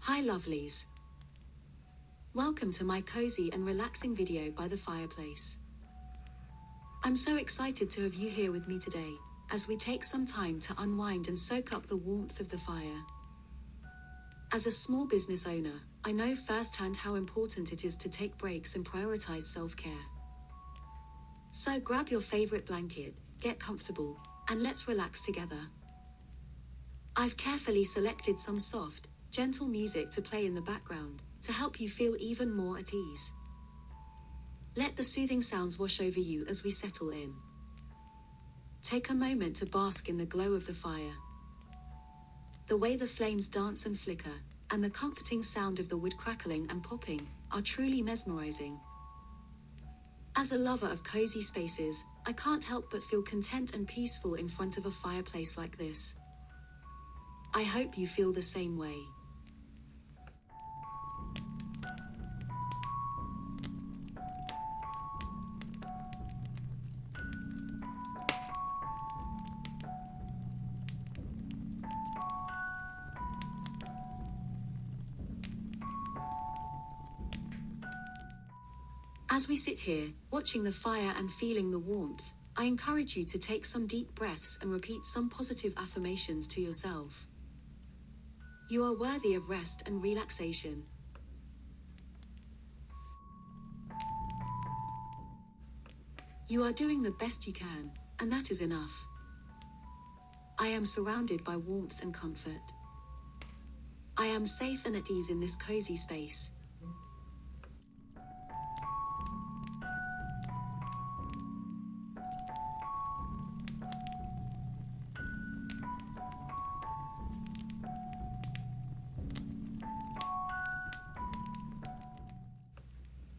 Hi lovelies. Welcome to my cozy and relaxing video by the fireplace. I'm so excited to have you here with me today, as we take some time to unwind and soak up the warmth of the fire. As a small business owner, I know firsthand how important it is to take breaks and prioritize self-care. So grab your favorite blanket, get comfortable, and let's relax together. I've carefully selected some soft, gentle music to play in the background, to help you feel even more at ease. Let the soothing sounds wash over you as we settle in. Take a moment to bask in the glow of the fire. The way the flames dance and flicker, and the comforting sound of the wood crackling and popping, are truly mesmerizing. As a lover of cozy spaces, I can't help but feel content and peaceful in front of a fireplace like this. I hope you feel the same way. As we sit here, watching the fire and feeling the warmth, I encourage you to take some deep breaths and repeat some positive affirmations to yourself. You are worthy of rest and relaxation. You are doing the best you can, and that is enough. I am surrounded by warmth and comfort. I am safe and at ease in this cozy space.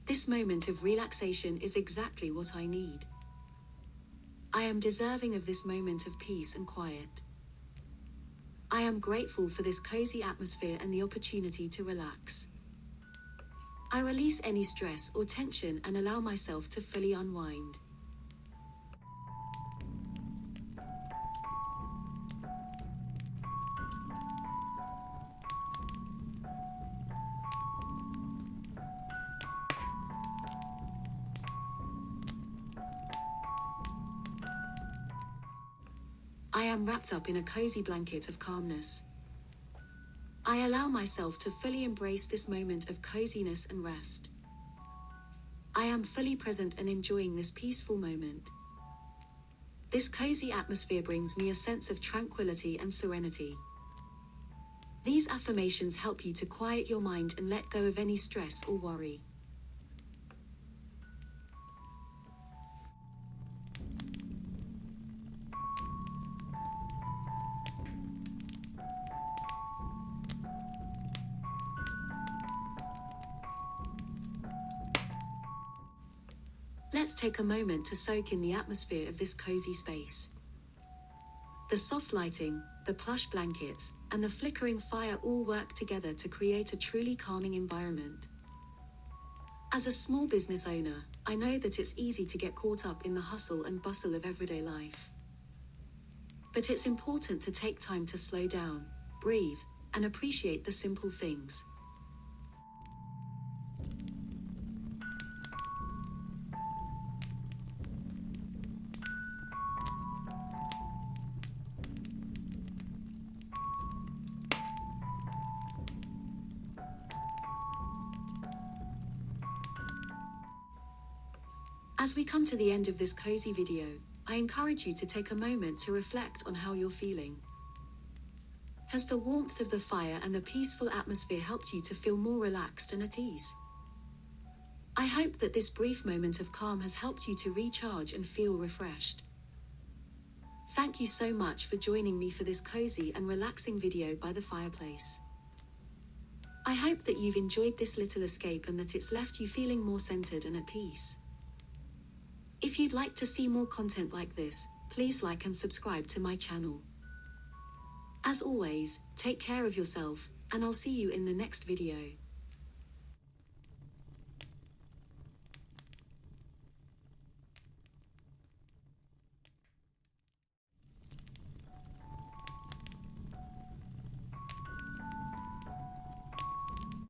This moment of relaxation is exactly what I need. I am deserving of this moment of peace and quiet. I am grateful for this cozy atmosphere and the opportunity to relax. I release any stress or tension and allow myself to fully unwind. I am wrapped up in a cozy blanket of calmness. I allow myself to fully embrace this moment of coziness and rest. I am fully present and enjoying this peaceful moment. This cozy atmosphere brings me a sense of tranquility and serenity. These affirmations help you to quiet your mind and let go of any stress or worry. Let's take a moment to soak in the atmosphere of this cozy space. The soft lighting, the plush blankets, and the flickering fire all work together to create a truly calming environment. As a small business owner, I know that it's easy to get caught up in the hustle and bustle of everyday life. But it's important to take time to slow down, breathe, and appreciate the simple things. As we come to the end of this cozy video, I encourage you to take a moment to reflect on how you're feeling. Has the warmth of the fire and the peaceful atmosphere helped you to feel more relaxed and at ease? I hope that this brief moment of calm has helped you to recharge and feel refreshed. Thank you so much for joining me for this cozy and relaxing video by the fireplace. I hope that you've enjoyed this little escape and that it's left you feeling more centered and at peace. If you'd like to see more content like this, please like and subscribe to my channel. As always, take care of yourself, and I'll see you in the next video.